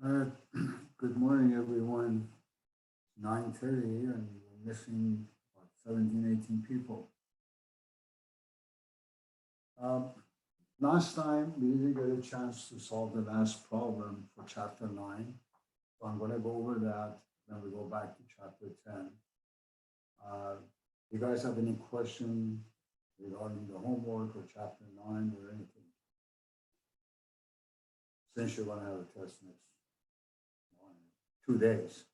Uh, Good morning, everyone. 9:30, and we're missing what, 17, 18 people. Um, Last time, we didn't get a chance to solve the last problem for chapter 9. So I'm going to go over that. Then we go back to chapter 10. Uh, you guys have any question regarding the homework or chapter 9 or anything? Since you're going to have a test next one, 2 days.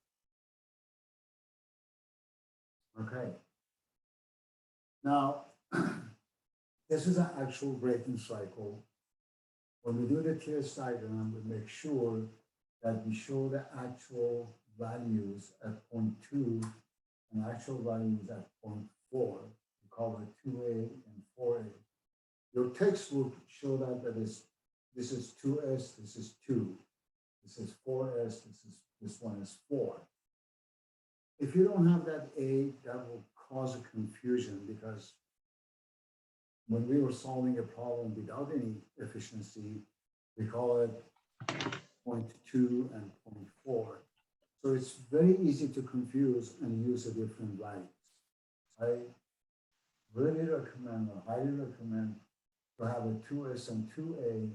Okay. Now, this is an actual breaking cycle. When we do the TS diagram, we make sure that we show the actual values at point 2 and actual values at point 4. We call it 2A and 4A. Your textbook show this is 2S, this is 2. This is 4S, this one is 4. If you don't have that A, that will cause a confusion because when we were solving a problem without any efficiency, we call it point 2 and point 4. So it's very easy to confuse and use a different values. I really recommend or highly recommend to have a 2S and 2A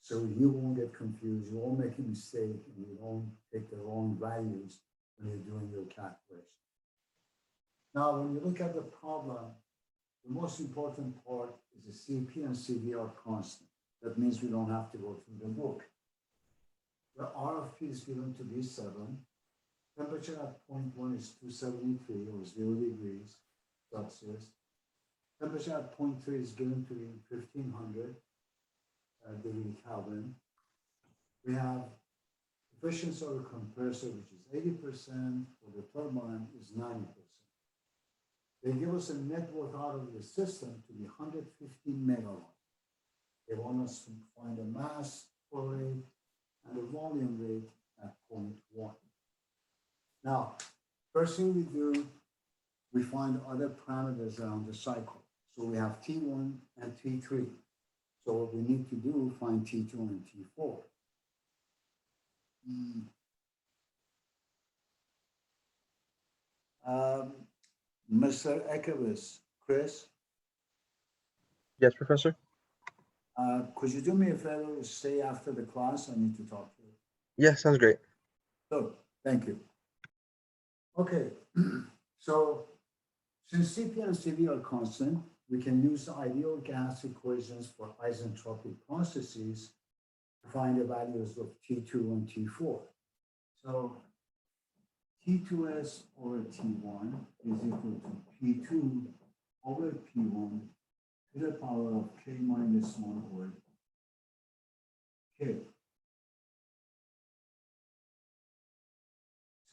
so you won't get confused, you won't make a mistake, and you won't take the wrong values when you're doing your calculation. Now, when you look at the problem, the most important part is the CP and CV are constant. That means we don't have to go through the book. The RFP is given to be 7. Temperature at point 1 is 273 or 0 degrees Celsius. Temperature at point 3 is given to be 1500 degree Kelvin. We have efficiency of the compressor, which is 80%, for the turbine is 90%. They give us a net work out of the system to be 115 megawatts. They want us to find the mass flow rate and the volume rate at point 1. Now, first thing we do, we find other parameters around the cycle. So we have T1 and T3. So what we need to do, find T2 and T4. Mr. Ekevis, Chris, Yes, Professor? could you do me a favor, stay after the class? I need to talk to you. Yeah, sounds great. Good, thank you. Okay, so since CP and CV are constant, we can use the ideal gas equations for isentropic processes to find the values of T2 and T4. So T2S over T1 is equal to P2 over P1 to the power of K minus 1 over K.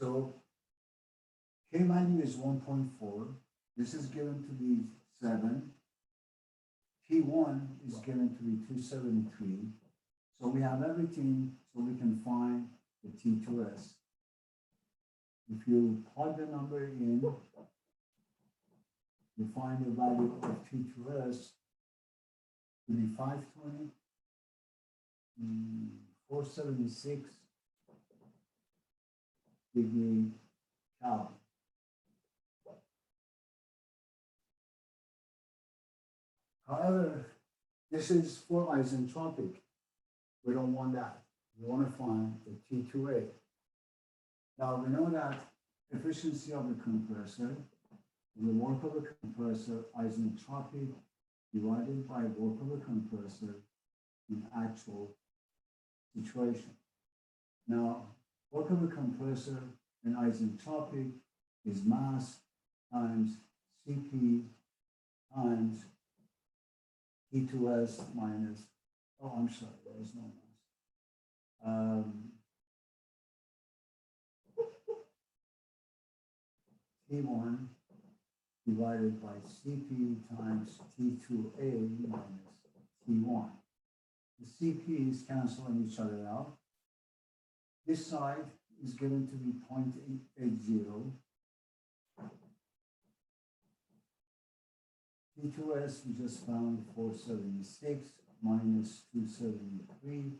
So K value is 1.4. This is given to be 7. T1 is given to be 273. So we have everything so we can find the T2S. If you plug the number in, you find the value of T2S to be 520, 476 degree Kelvin. However, this is for isentropic. We don't want that. We want to find the T2A. Now we know that efficiency of the compressor, the work of the compressor, isentropic divided by work of the compressor in actual situation. Now, work of the compressor in isentropic is mass times CP times T2S minus, oh, I'm sorry, there is no mass. T1 divided by Cp times T2A minus T1. The Cp's canceling each other out. This side is given to be 0.880. T2S we just found 476 minus 273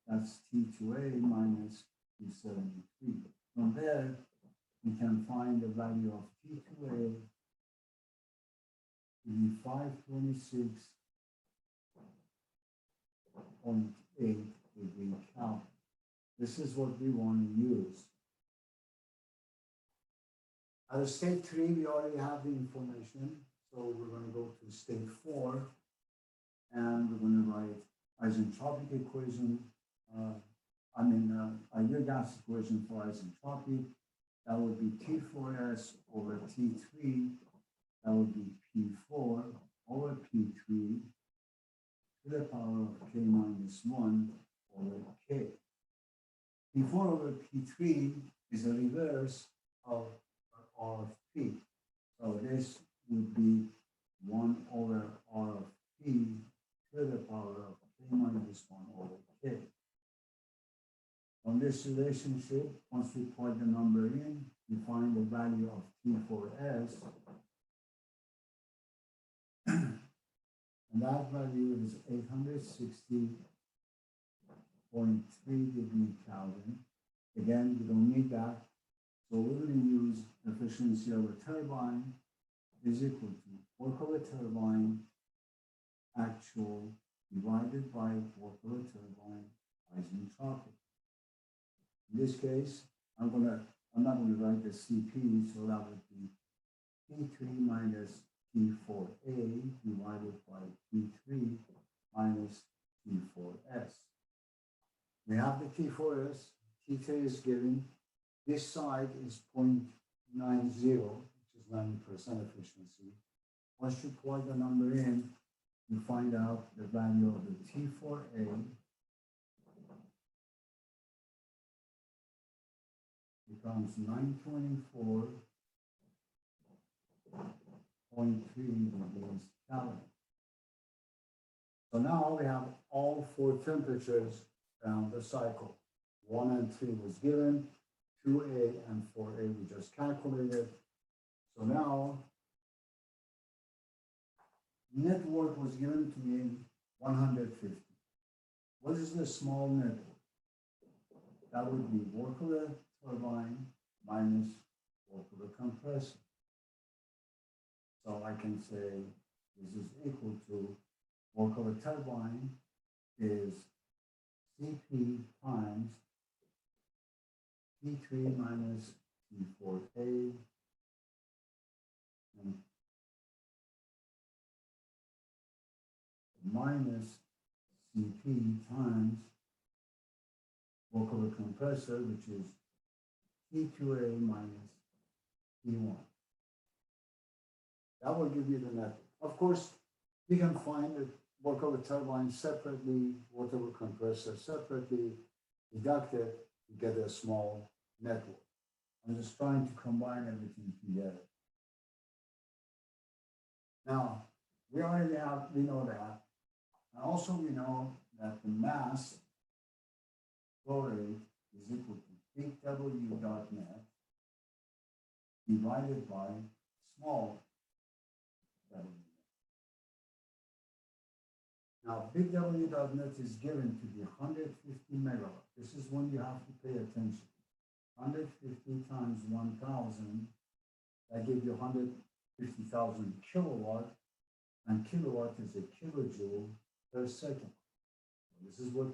that's T2A minus T73. From there, we can find the value of T2A to be 526.8 degree Kelvin. This is what we want to use. At state 3, we already have the information, so we're going to go to state 4, and we're going to write isentropic equation, ideal gas equation for isentropic. That would be T4S over T3. That would be P4 over P3 to the power of K minus 1 over K. P4 over P3 is a reverse of R of P. So this would be 1 over R of P to the power of K minus 1 over K. From this relationship, once we plug the number in, we find the value of T4S. And that value is 860.3 degree Kelvin. Again, we don't need that. So we're going to use efficiency of a turbine is equal to work of a turbine actual divided by work of a turbine isentropic. In this case, I'm not going to write the CP, so that would be T3 minus T4A divided by T3 minus T4S. We have the T4S, T3 is given. This side is 0.90, which is 90% efficiency. Once you plug the number in, you find out the value of the T4A becomes 924.3 degrees Kelvin. So now we have all 4 temperatures around the cycle. 1 and 3 was given, 2A and 4A we just calculated. So now net work was given to me 150. What is the small net work? That would be work of the turbine minus work of the compressor. So I can say this is equal to work of a turbine is CP times T3 minus T4A and minus CP times work of a compressor, which is T2A minus T1. That will give you the net. Of course, you can find the work of a turbine separately, work of a compressor separately, deduct it, you get a small network. I'm just trying to combine everything together. Now, we know that. And also we know that the mass flow rate is equal to big W dot net divided by small W. Now, big W dot net is given to be 150 megawatts. This is when you have to pay attention. 150 times 1,000, that gives you 150,000 kilowatt, and kilowatt is a kilojoule per second. This is what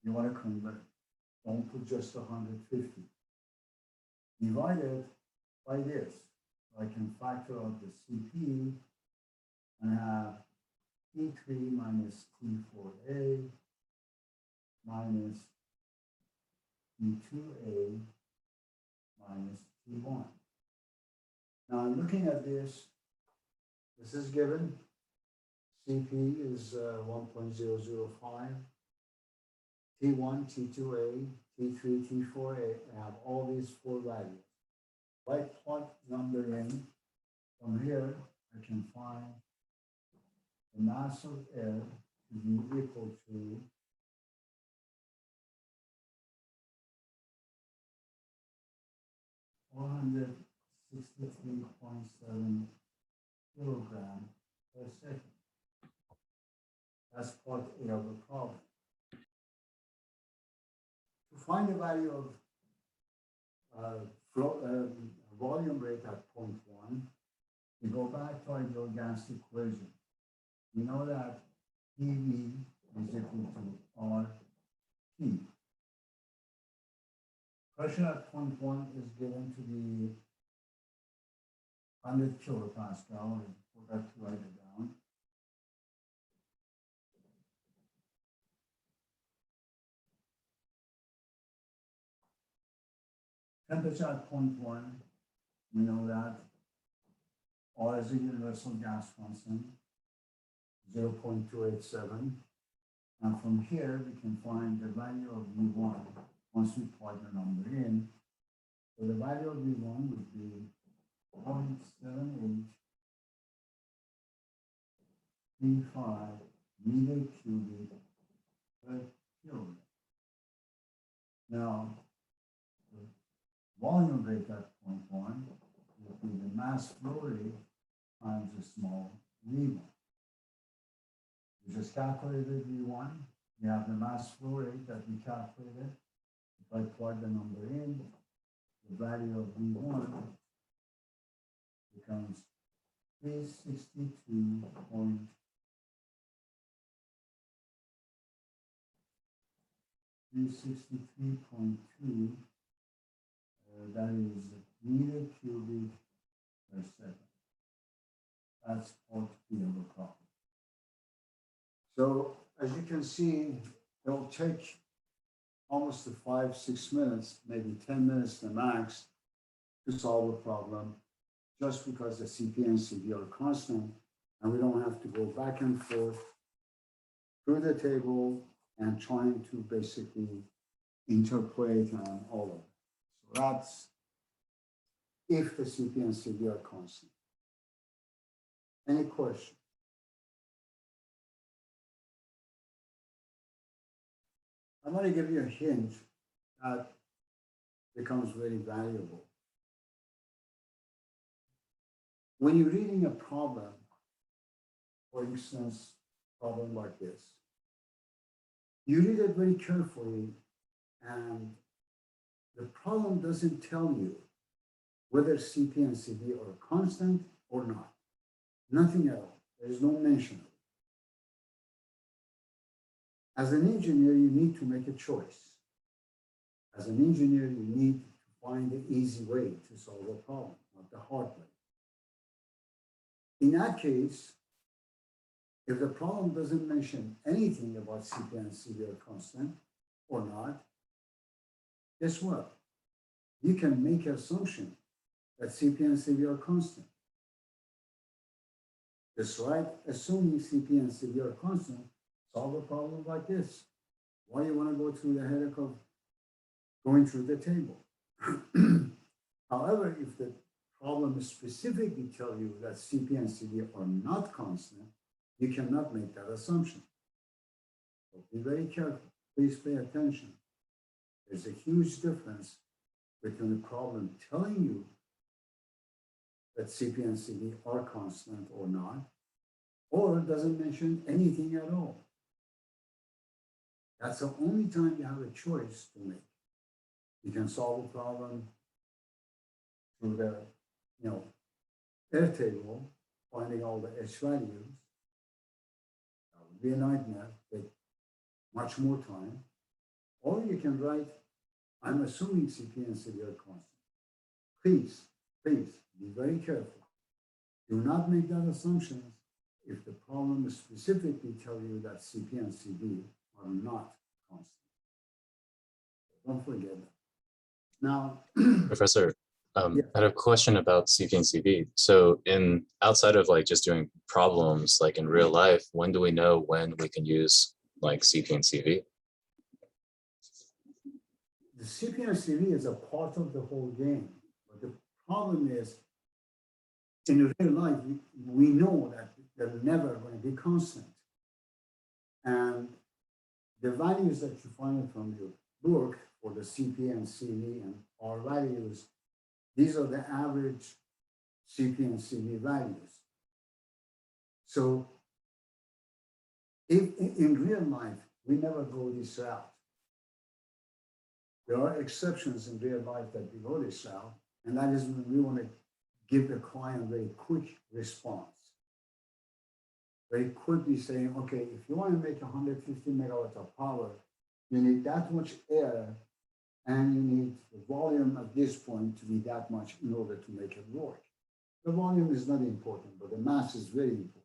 you want to convert. Don't put just 150. Divided by this. So I can factor out the CP and have T3 minus T4A minus T2A minus T1. Now I'm looking at this. This is given. CP is 1.005. T1, T2A, T3, T4A. I have all these 4 values. If I plug number in from here, I can find the mass of air to be equal to 463.7 kilogram per second. That's part A of the problem. find the value of volume rate at 0.1, we go back to our ideal gas equation. We know that PV is equal to RT. Pressure at 0.1 is given to be 100 kilopascal. I forgot to write it down. Temperature at 0.1, we know that R is a universal gas constant, 0.287. And from here, we can find the value of V1 once we plug the number in. So the value of V1 would be 0.7835 meter cubic per kilogram. Now, the volume rate at 0.1 would be the mass flow rate times the small V1. We just calculated V1. We have the mass flow rate that we calculated. If I plug the number in, the value of V1 becomes 362.2. That is meter cubic per second. That's part B of the problem. So as you can see, it will take almost 5-6 minutes, maybe 10 minutes the max, to solve a problem, just because the CP and CV are constant, and we don't have to go back and forth through the table and trying to basically interpolate and all of it. So that's if the CP and CV are constant. Any question? I'm going to give you a hint that becomes very valuable. When you're reading a problem, for instance, problem like this, you read it very carefully, and the problem doesn't tell you whether CP and CV are constant or not. Nothing at all. There is no mention of it. As an engineer, you need to make a choice. As an engineer, you need to find the easy way to solve a problem, not the hard way. In that case, if the problem doesn't mention anything about CP and CV are constant or not, guess what? You can make an assumption that CP and CV are constant. Just right, assuming CP and CV are constant, solve a problem like this. Why you want to go through the headache of going through the table? However, if the problem specifically tell you that CP and CV are not constant, you cannot make that assumption. So be very careful. Please pay attention. There's a huge difference between a problem telling you that CP and CV are constant or not, or doesn't mention anything at all. That's the only time you have a choice to make. You can solve a problem through the, air table, finding all the H values. That would be a nightmare, take much more time. Or you can write, I'm assuming CP and CV are constant. Please be very careful. Do not make that assumption if the problem specifically tell you that CP and CV are not constant. Don't forget that. Now, Professor, Yeah. I had a question about CP and CV. So outside of like just doing problems, like in real life, when do we know when we can use like CP and CV? the CP and CV is a part of the whole game. But the problem is, in real life, we know that they're never going to be constant. And the values that you find from your book for the CP and CV and R values, these are the average CP and CV values. So if in real life, we never go this route. There are exceptions in real life that we notice now, and that is when we want to give the client very quick response. Very quickly saying, okay, if you want to make 150 megawatts of power, you need that much air and you need the volume at this point to be that much in order to make it work. The volume is not important, but the mass is very important.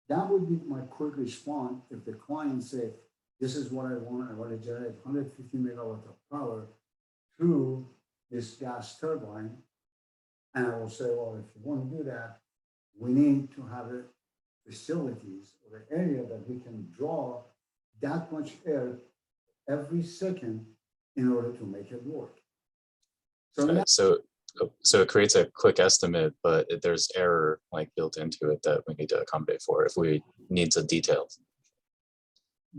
That would be my quick response if the client said, this is what I want to generate 150 megawatts of power through this gas turbine. And I will say, well, if you want to do that, we need to have facilities or the area that we can draw that much air every second in order to make it work. So, Right, so it creates a quick estimate, but there's error like built into it that we need to accommodate for if we need some details.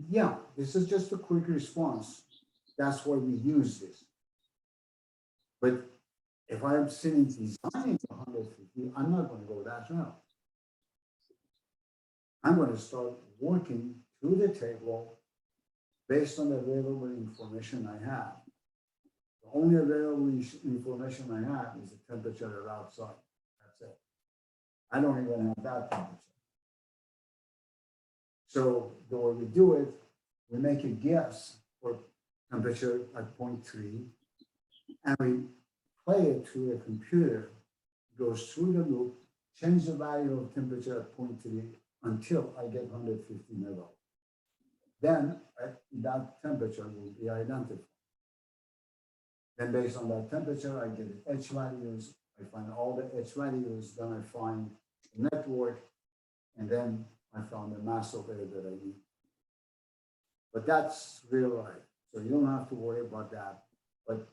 yeah, this is just a quick response. That's why we use this. But if I'm sitting designing 150, I'm not going to go that route. I'm going to start working through the table based on the available information I have. The only available information I have is the temperature outside. That's it. I don't even have that temperature. So the way we do it, we make a guess for temperature at 0.3, and we play it through a computer, goes through the loop, change the value of temperature at 0.3 until I get 150 megawatts. Then that temperature will be identified. Then based on that temperature, I get the H values, I find all the H values, then I find the network, and then I found the mass of air that I need. But that's real life, so you don't have to worry about that. But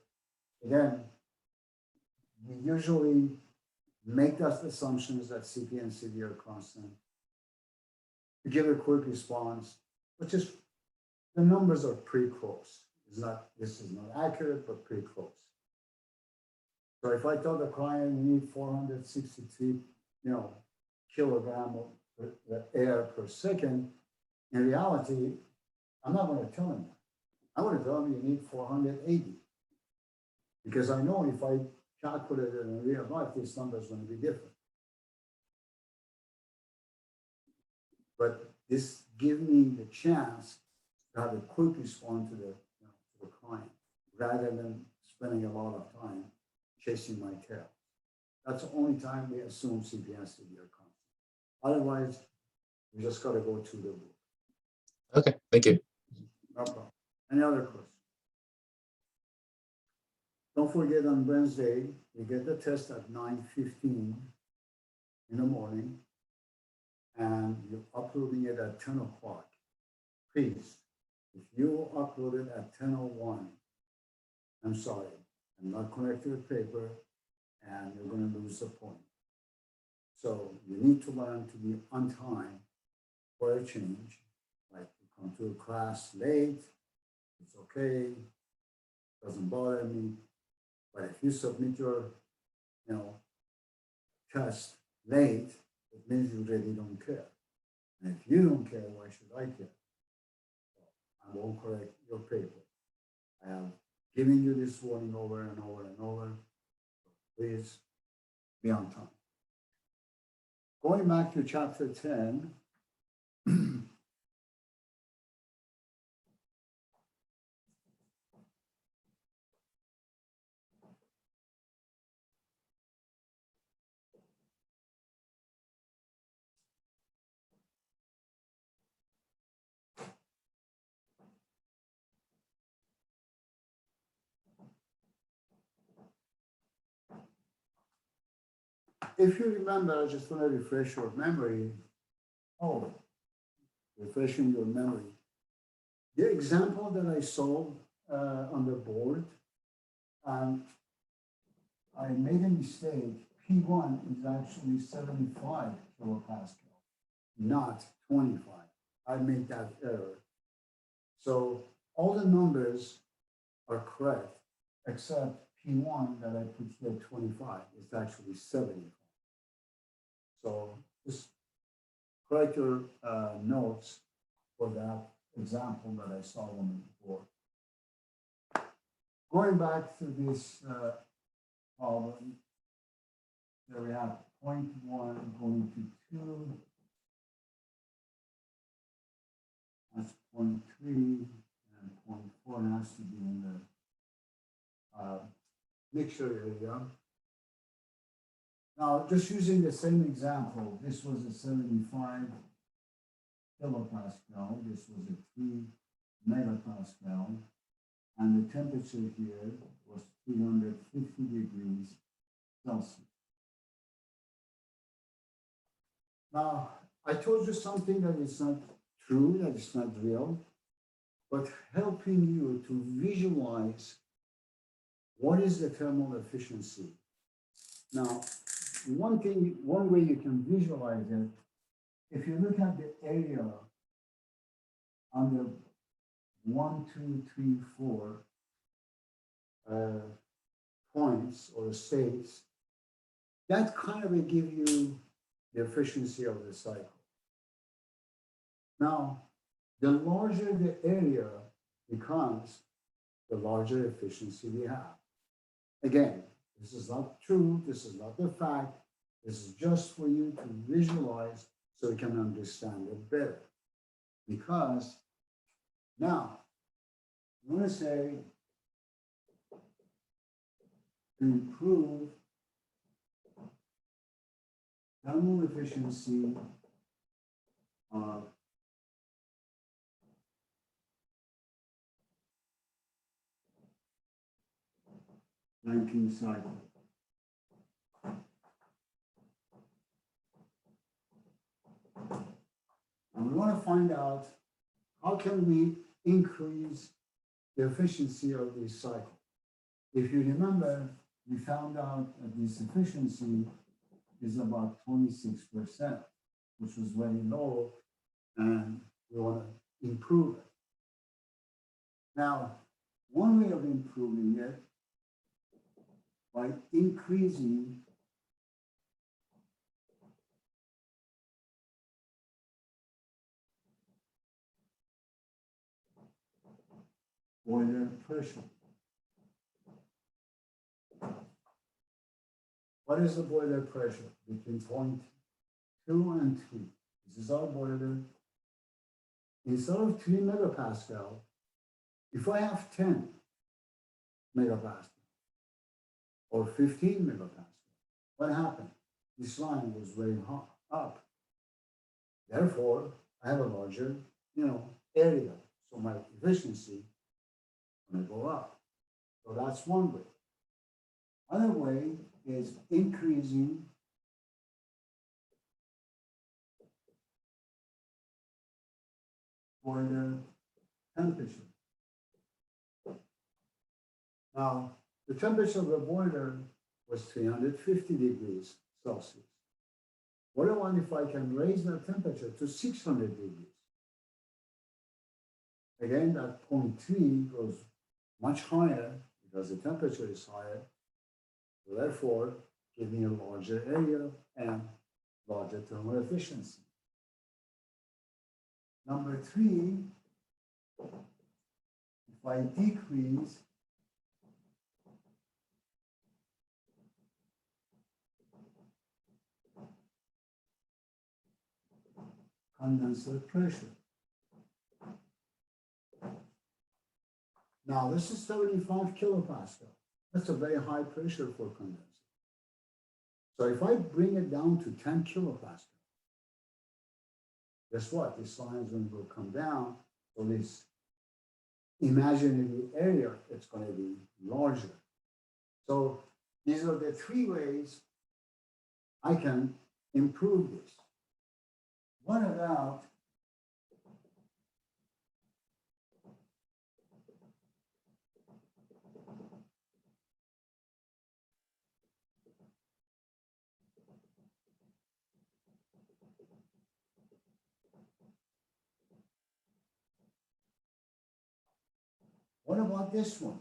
again, we usually make those assumptions that CP and CV are constant. We give a quick response, which is, the numbers are pretty close. This is not accurate, but pretty close. So if I tell the client we need 463, kilogram of air per second, in reality, I'm not going to tell him that. I'm going to tell him you need 480. Because I know if I calculate it in real life, this number is going to be different. But this gives me the chance to have a quick response to the client, rather than spending a lot of time chasing my tail. That's the only time we assume CPS to be a constant. Otherwise, we just got to go through the loop. Okay, thank you. No problem. Any other questions? Don't forget, on Wednesday, we get the test at 9:15 in the morning, and you're uploading it at 10 o'clock. Please, if you upload it at 10:01, I'm sorry, I'm not connected with paper, and you're going to lose the point. So you need to learn to be on time for a change. Like, you come to a class late, it's okay, doesn't bother me. But if you submit your, test late, it means you really don't care. And if you don't care, why should I care? So I won't correct your paper. I have given you this warning over and over and over. So please be on time. Going back to chapter 10, if you remember, I just want to refresh your memory. Oh, refreshing your memory. The example that I saw on the board, I made a mistake. P1 is actually 75 kilopascal, not 25. I made that error. So all the numbers are correct, except P1 that I put here 25 is actually 75. So just correct your notes for that example that I saw on the board. going back to this problem, there we have 0.1 going to 2. That's 0.3 and 0.4 has to be in the mixture area. Now, just using the same example, this was a 75 kilopascal, this was a 3 megapascal, and the temperature here was 350 degrees Celsius. Now, I told you something that is not true, that is not real, but helping you to visualize what is the thermal efficiency. Now, one way you can visualize it, if you look at the area on the 1, 2, 3, 4 points or states, that kind of will give you the efficiency of the cycle. Now, the larger the area becomes, the larger efficiency we have. Again, this is not true, this is not the fact, this is just for you to visualize so you can understand it better. Because now, I'm going to say to improve thermal efficiency of Rankine cycle. And we want to find out how can we increase the efficiency of this cycle. If you remember, we found out that this efficiency is about 26%, which was very low, and we want to improve it. Now, one way of improving it by increasing boiler pressure. What is the boiler pressure? Between 0.2 and 3. This is our boiler. Instead of 3 megapascal, if I have 10 megapascal or 15 megapascal, what happened? This line was way up. Therefore, I have a larger, area. So my efficiency will go up. So that's one way. Other way is increasing boiler temperature. Now, the temperature of the boiler was 350 degrees Celsius. What about if I can raise the temperature to 600 degrees? Again, that 0.3 goes much higher because the temperature is higher. So therefore, giving a larger area and larger thermal efficiency. Number 3, if I decrease condenser pressure. Now, this is 75 kilopascal. That's a very high pressure for condenser. So if I bring it down to 10 kilopascal, guess what? This line is going to come down. So this imaginary area, it's going to be larger. So these are the 3 ways I can improve this. What about this one?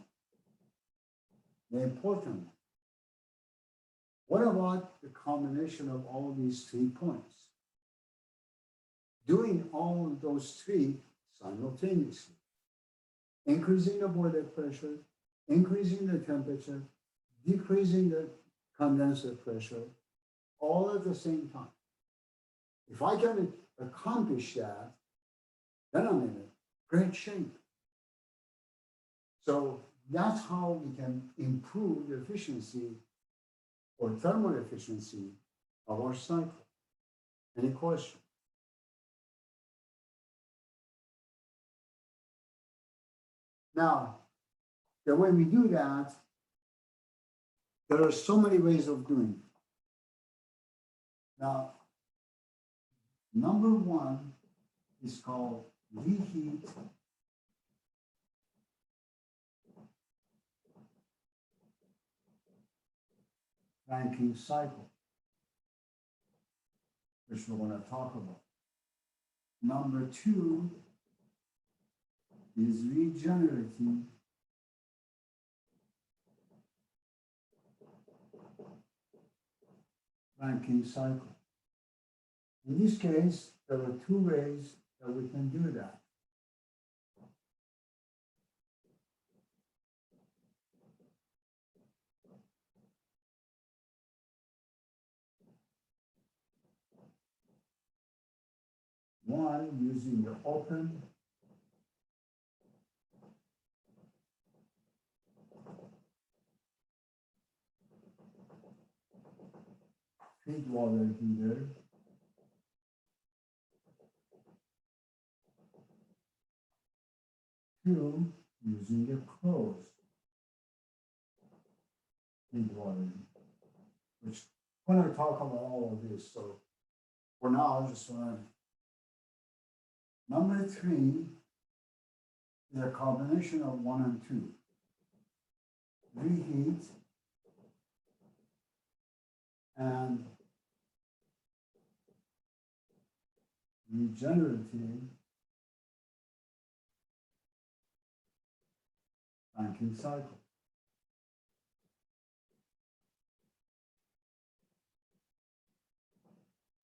The important one. What about the combination of all these 3 points? Doing all of those 3 simultaneously. Increasing the boiler pressure, increasing the temperature, decreasing the condenser pressure, all at the same time. If I can accomplish that, then I'm in a great shape. So that's how we can improve the efficiency or thermal efficiency of our cycle. Any question? Now, the way we do that, there are so many ways of doing it. Now, number one is called reheat Rankine cycle, which we're going to talk about. Number two is regenerative Rankine cycle. In this case, there are two ways that we can do that. One, using the open feed water heater. Two, using a closed feed water heater, which we're going to talk about all of this. So for now, I just want to. Number three is a combination of 1 and 2. Reheat and regenerative Rankine cycle.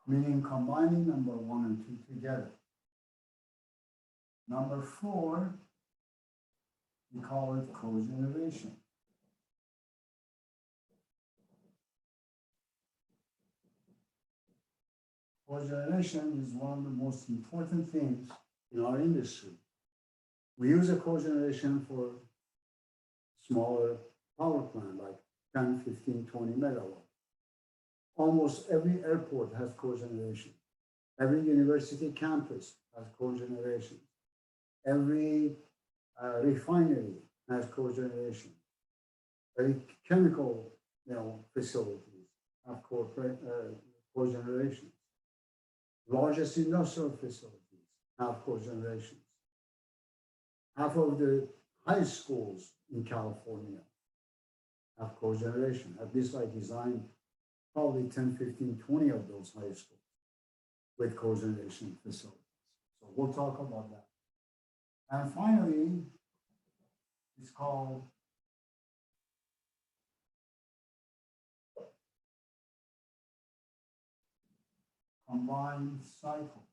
Meaning combining number 1 and 2 together. Number 4, we call it cogeneration. Cogeneration is one of the most important things in our industry. We use a cogeneration for smaller power plant, like 10, 15, 20 megawatt. Almost every airport has cogeneration. Every university campus has cogeneration. Every refinery has cogeneration. Every chemical, facilities have cogeneration. Largest industrial facilities have cogeneration. Half of the high schools in California have cogeneration. At least I designed probably 10, 15, 20 of those high schools with cogeneration facilities. So we'll talk about that. And finally, it's called combined cycle.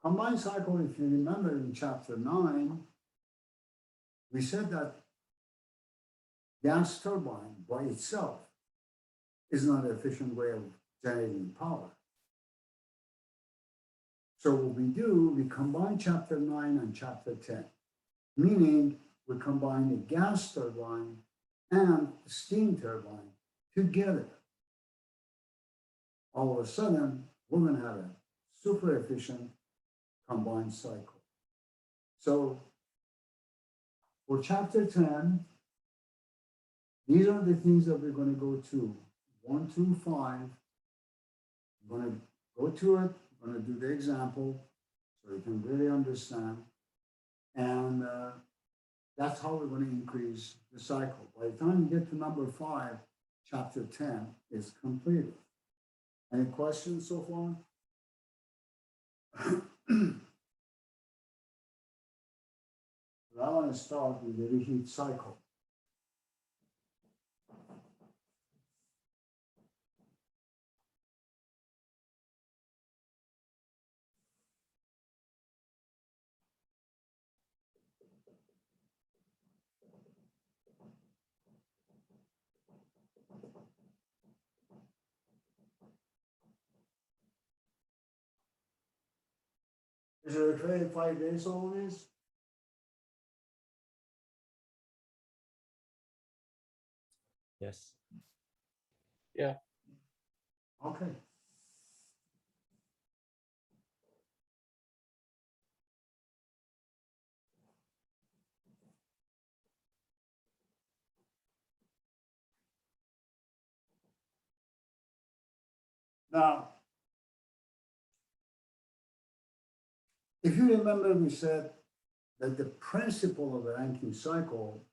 Combined cycle, if you remember in chapter 9, we said that gas turbine by itself is not an efficient way of generating power. So what we do, we combine chapter 9 and chapter 10, meaning we combine the gas turbine and the steam turbine together. All of a sudden, we're going to have a super efficient combined cycle. So for chapter 10, these are the things that we're going to go to 1 through 5. I'm going to go to it. I'm going to do the example so you can really understand. And that's how we're going to increase the cycle. By the time you get to number 5, chapter 10 is completed. Any questions so far? I want to start with the reheat cycle. Is it okay 5 days always? Yes. Okay. Now, if you remember, we said that the principle of the ranking cycle,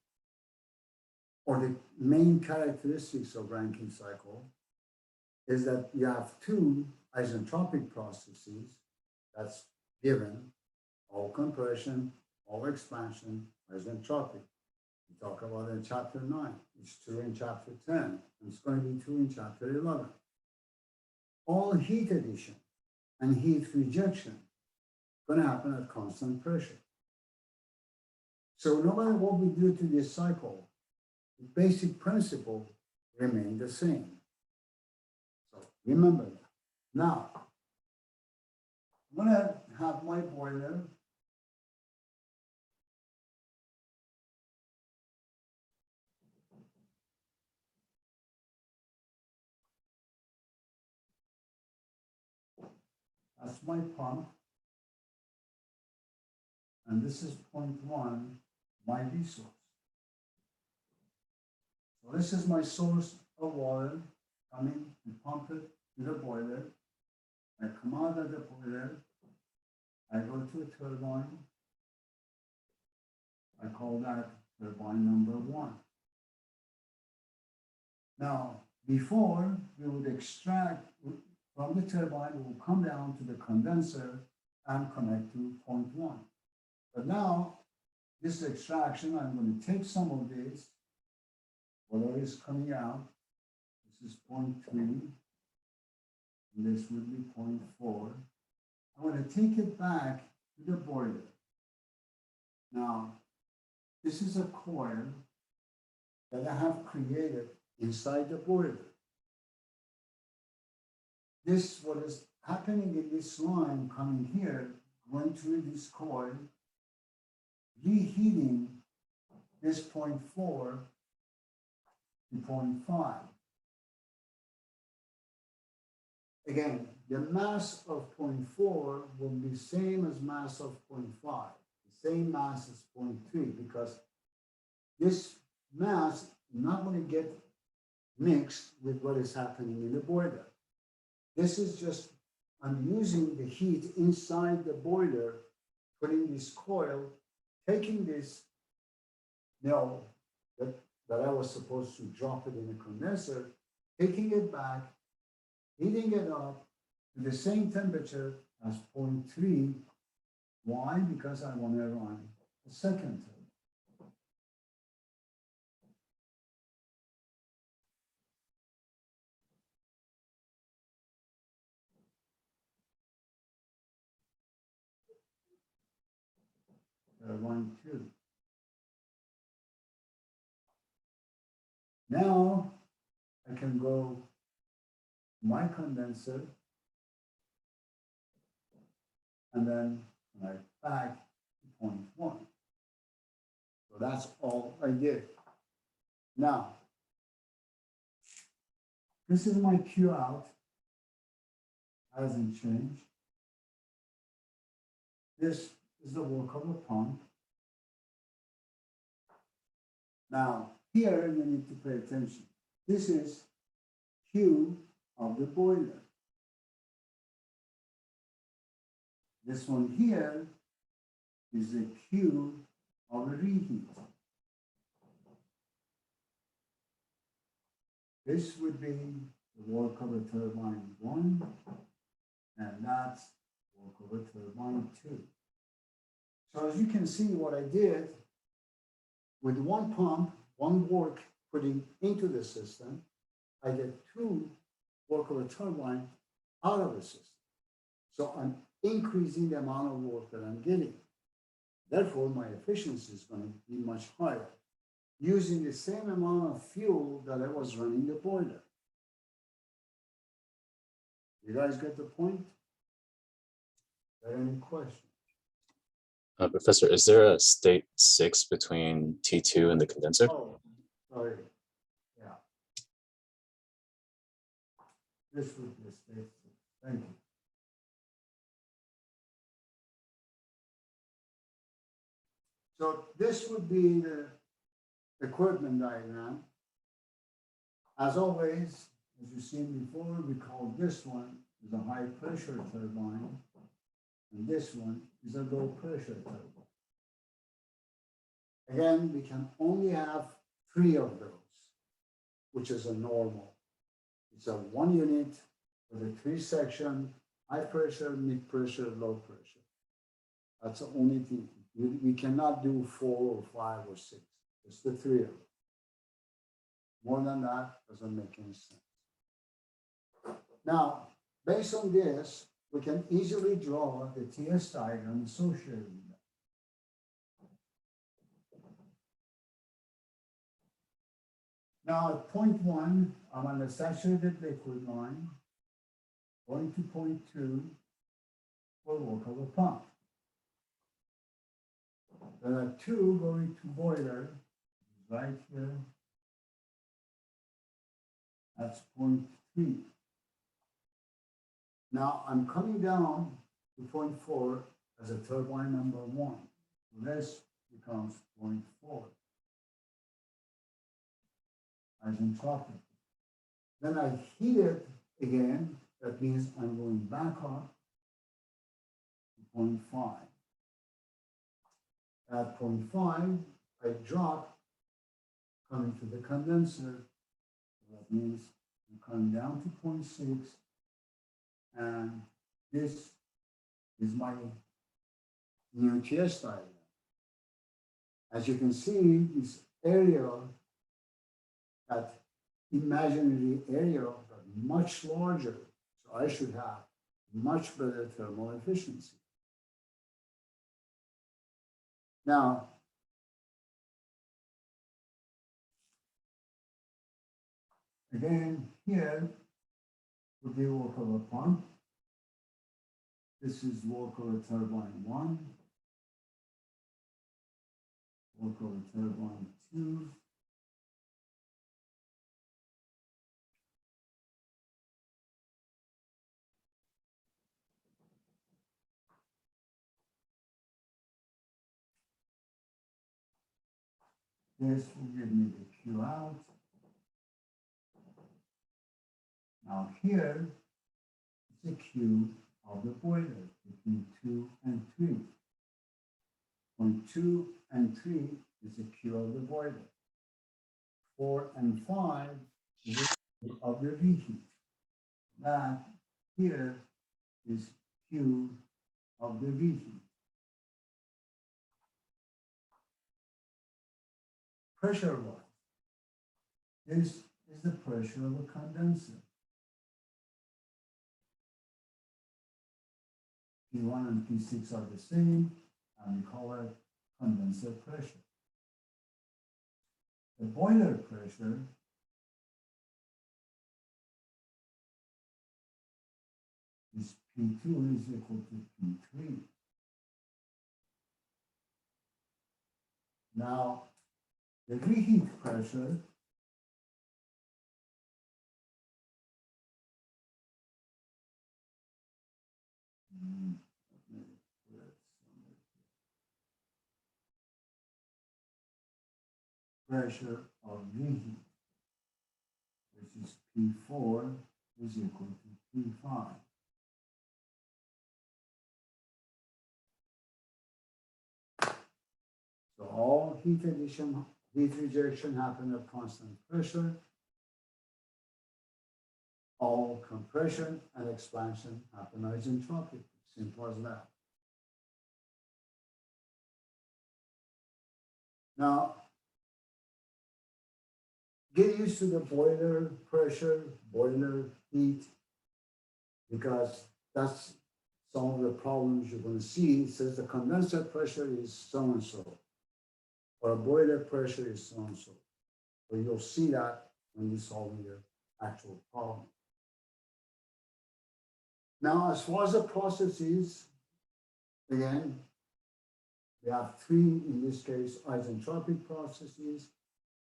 or the main characteristics of ranking cycle, is that you have two isentropic processes that's given, all compression, all expansion, isentropic. We talk about it in chapter 9. It's true in chapter 10, and it's going to be true in chapter 11. All heat addition and heat rejection going to happen at constant pressure. So no matter what we do to this cycle, the basic principle remain the same. So remember that. Now, I'm going to have my boiler. That's my pump. And this is point 1, my resource. So this is my source of water coming and pump it to the boiler. I come out of the boiler. I go to a turbine. I call that turbine number 1. Now, before we would extract from the turbine, we will come down to the condenser and connect to point 1. But now, this extraction, I'm going to take some of this, whatever is coming out. This is 0.3, and this would be 0.4. I'm going to take it back to the boiler. Now, this is a coil that I have created inside the boiler. This, what is happening in this line coming here, going through this coil, reheating this 0.4 to 0.5. Again, the mass of 0.4 will be same as mass of 0.5, the same mass as 0.3, because this mass is not going to get mixed with what is happening in the boiler. This is just, I'm using the heat inside the boiler, putting this coil, taking this mill that I was supposed to drop it in a condenser, taking it back, heating it up to the same temperature as 0.3. Why? Because I want to run a second turbine. Turbine 2. Now I can go my condenser and then connect back to 0.1. So that's all I did. Now, this is my Q out. Hasn't changed. This is the work of a pump. Now, here you need to pay attention. This is Q of the boiler. This one here is the Q of the reheat. This would be the work of a turbine 1, and that's work of a turbine 2. So as you can see, what I did with one pump, one work putting into the system, I get 2 work of a turbine out of the system. So I'm increasing the amount of work that I'm getting. Therefore, my efficiency is going to be much higher, using the same amount of fuel that I was running the boiler. You guys get the point? Are there any questions? Professor, is there a state 6 between T2 and the condenser? Oh, sorry, yeah. This would be a state, thank you. So this would be the equipment diagram. As always, as you've seen before, we call this one is a high pressure turbine, and this one is a low pressure turbine. Again, we can only have 3 of those, which is a normal. It's a 1 unit with a 3 section, high pressure, mid pressure, low pressure. That's the only thing. We cannot do 4 or 5 or 6. It's the 3 of them. More than that doesn't make any sense. Now, based on this, we can easily draw the TS diagram associated with that. Now, at point 1, I'm on the saturated liquid line, going to point 2 for work of a pump. Then at 2, going to boiler, right here. That's point 3. Now I'm coming down to point 4 as a turbine number 1. So this becomes point 4. Isentropic. Then I heat it again. That means I'm going back up to point 5. At point 5, I drop coming to the condenser. That means I'm coming down to point 6, and this is my new TS diagram. As you can see, this area, that imaginary area, got much larger, so I should have much better thermal efficiency. Now, again, here would be work of a pump. This is work of a turbine 1, work of a turbine 2, this will give me the Q out. Now here is the Q of the boiler between 2 and 3. Point 2 and 3 is the Q of the boiler. 4 and 5 is the Q of the reheat. That here is Q of the reheat. Pressure-wise, this is the pressure of a condenser. P1 and P6 are the same, and we call it condenser pressure. The boiler pressure is P2 is equal to P3. Now, the reheat pressure pressure of reheat, which is P4 is equal to P5. So all heat addition, heat rejection happen at constant pressure. All compression and expansion happen isentropic. Simple as that. Now, get used to the boiler pressure, boiler heat, because that's some of the problems you're going to see. It says the condenser pressure is so-and-so, or a boiler pressure is so-and-so. But you'll see that when you solve your actual problem. Now, as far as the processes, again, we have three, in this case, isentropic processes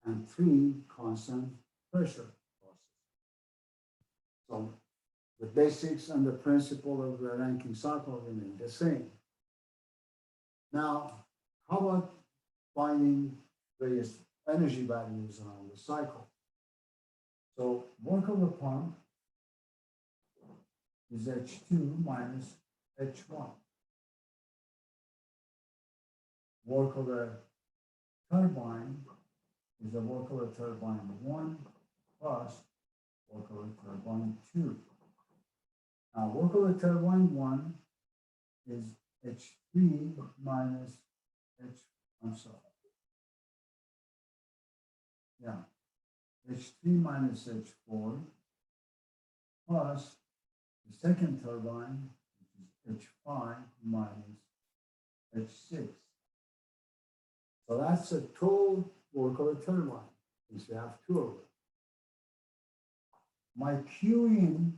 and three constant pressure processes. So the basics and the principle of the Rankine cycle remain the same. Now, how about finding various energy values around the cycle? So work of the pump is H2 minus H1. Work of a turbine is the work of a turbine 1 plus work of a turbine 2. Now, work of a turbine 1 is H3 minus I'm sorry. Yeah, H3 minus H4 plus the second turbine, which is H5 minus H6. So that's a total work of a turbine, since we have two of them. My Q in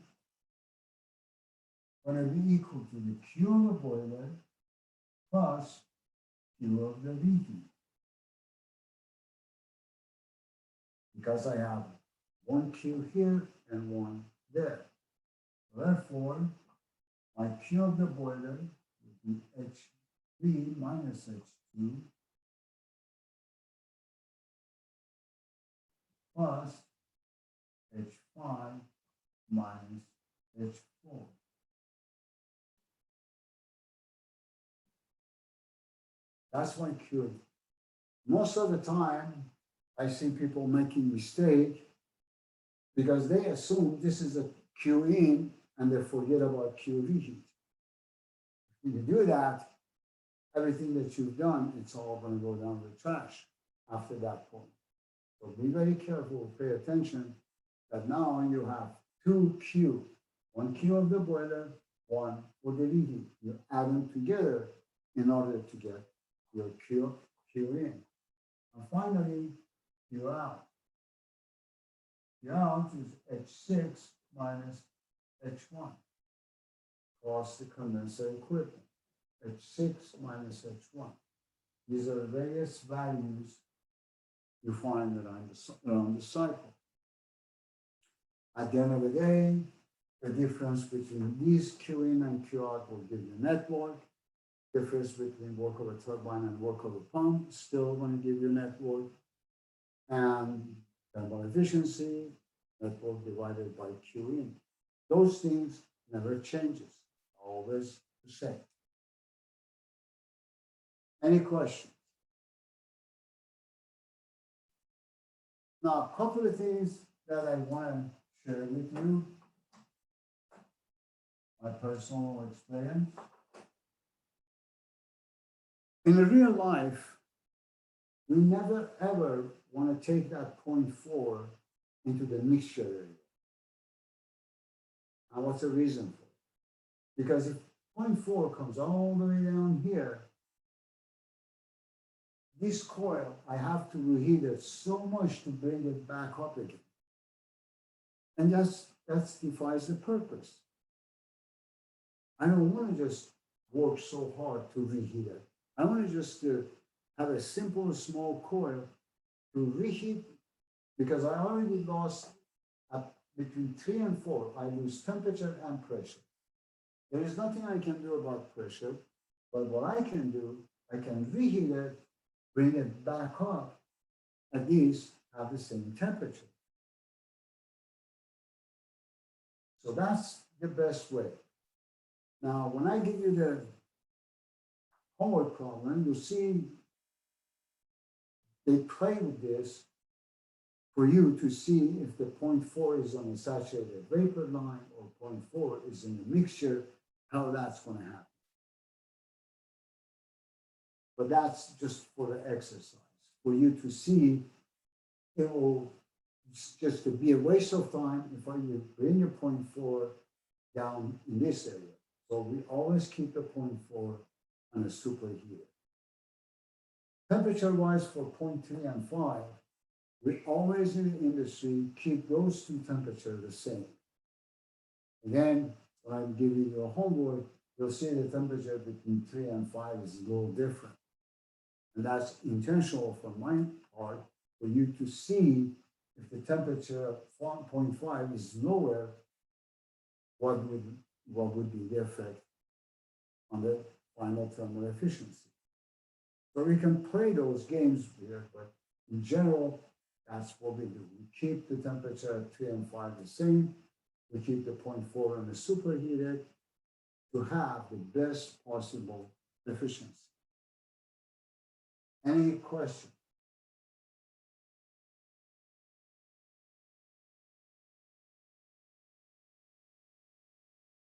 going to be equal to the Q of the boiler plus Q of the reheat. Because I have one Q here and one there. Therefore, my Q of the boiler would be H3 minus H2 plus H5 minus H4. That's my Q. Most of the time, I see people making mistake because they assume this is a Q in and they forget about Q reheat. If you do that, everything that you've done, it's all going to go down the trash after that point. So be very careful, pay attention that now you have two Q, one Q of the boiler, one for the reheat. You add them together in order to get your Q in. And finally, Q out. Q out is H6 minus H1 across the condenser equipment. H6 minus H1. These are various values you find around the cycle. At the end of the day, the difference between these Q in and Q out will give you net work. Difference between work of a turbine and work of a pump is still going to give you net work. And thermal efficiency, net work divided by Q in. Those things never changes, always the same. Any questions? Now, a couple of things that I want to share with you, my personal experience. In the real life, we never ever want to take that 0.4 into the mixture area. Now, what's the reason for it? Because if 0.4 comes all the way down here, this coil, I have to reheat it so much to bring it back up again. And that defies the purpose. I don't want to just work so hard to reheat it. I want to just have a simple, small coil to reheat, because I already lost between 3 and 4. I lose temperature and pressure. There is nothing I can do about pressure, but what I can do, I can reheat it, bring it back up, at least have the same temperature. So that's the best way. Now, when I give you the homework problem, you see they play with this for you to see if the 0.4 is on a saturated vapor line or 0.4 is in a mixture, how that's going to happen. But that's just for the exercise, for you to see. It will just to be a waste of time if you bring your 0.4 down in this area. So we always keep the 0.4 on a superheater. Temperature-wise for 0.3 and 5, we always in the industry keep those two temperatures the same. Again, when I'm giving you a homework, you'll see the temperature between 3 and 5 is a little different. And that's intentional from my part for you to see if the temperature of 1.5 is lower, what would be the effect on the final thermal efficiency. So we can play those games here, but in general, that's what we do. We keep the temperature at 3 and 5 the same. We keep the 0.4 on the superheated to have the best possible efficiency. Any question?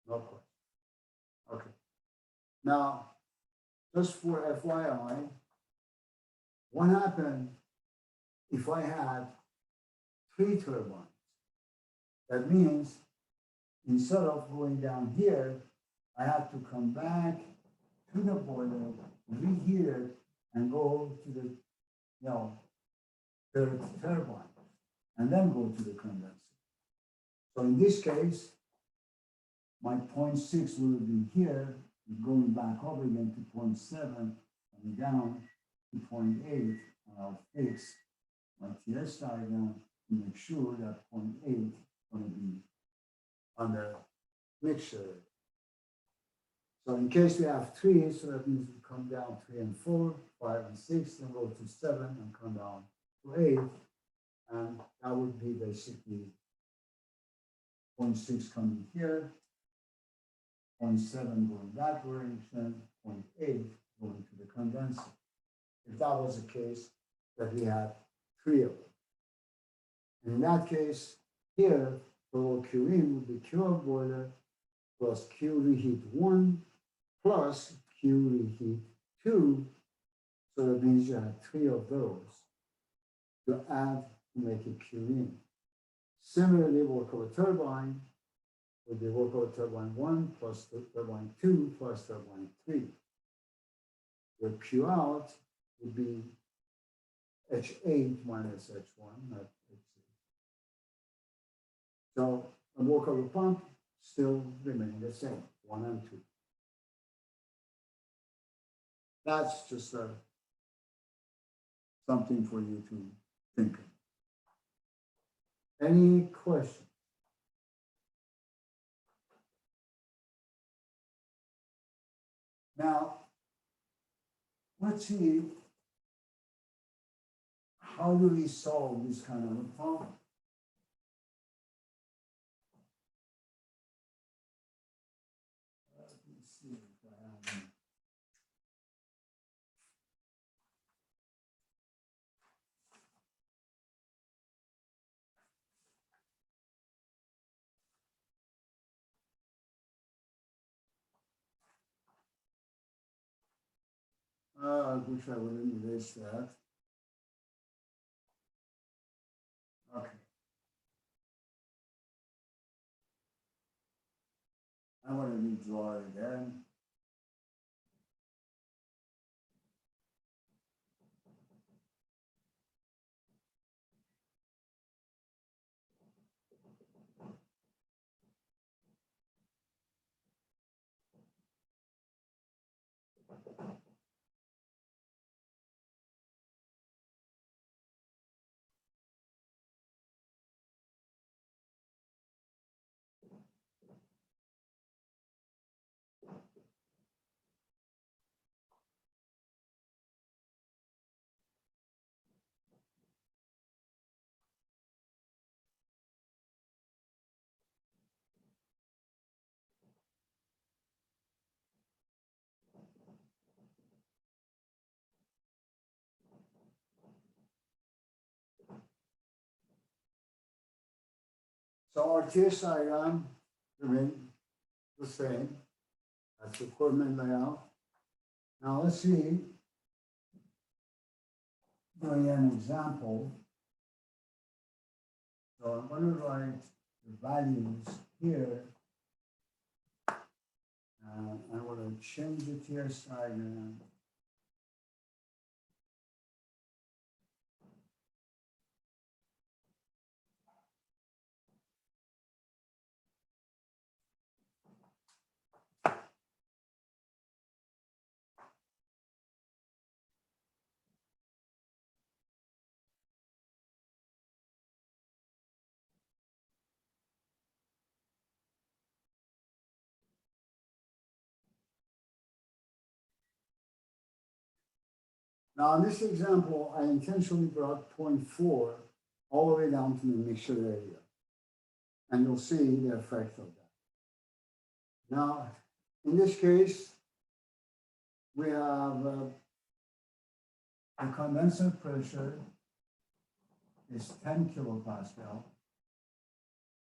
No question. Okay. Now, just for FYI, what happened if I had 3 turbines? That means instead of going down here, I have to come back to the boiler, reheat it, and go to the, third turbine, and then go to the condenser. So in this case, my 0.6 will be here, going back up again to 0.7, and down to 0.8, and I'll fix my TS diagram to make sure that 0.8 is going to be on the mixture. So in case we have 3, so that means we come down 3 and 4, 5 and 6, then go to 7 and come down to 8. And that would be basically 0.6 coming here, 0.7 going that direction, 0.8 going to the condenser. If that was the case, that we had 3 of them. And in that case, here, total Q in would be Q of boiler plus Q reheat 1 plus Q reheat 2. So that means you have 3 of those to add to make it Q in. Similarly, work of a turbine would be work of a turbine 1 plus turbine 2 plus turbine 3. Your Q out would be H8 minus H1, not H6. So the work of a pump still remain the same, 1 and 2. That's just something for you to think of. Any questions? Now, let's see, how do we solve this kind of a problem? Let me see if I have. I wish I would erase that. Okay. I want to redraw it again. So our TS diagram remains the same. That's the equipment layout. Now let's see, doing an example. So I'm going to write the values here. And I want to change the TS diagram. Now, in this example, I intentionally brought 0.4 all the way down to the mixture area. And you'll see the effect of that. Now, in this case, we have the condenser pressure is 10 kilopascal.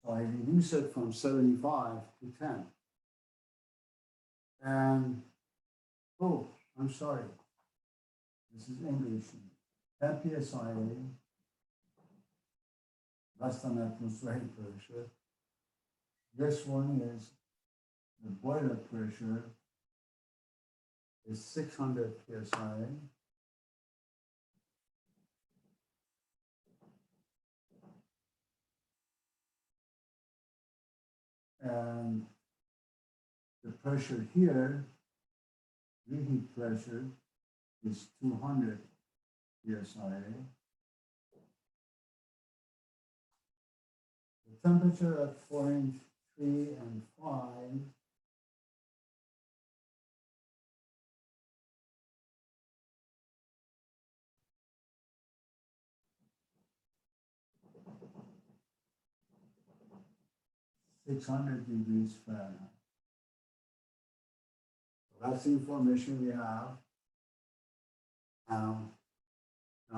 So I reduce it from 75 to 10. And, oh, I'm sorry. This is English. 10 psi, less than atmospheric pressure. This one is the boiler pressure is 600 psi. And the pressure here, reheat pressure, is 200 psi. The temperature at point 3 and 5 600 degrees Fahrenheit. So that's the information we have. Now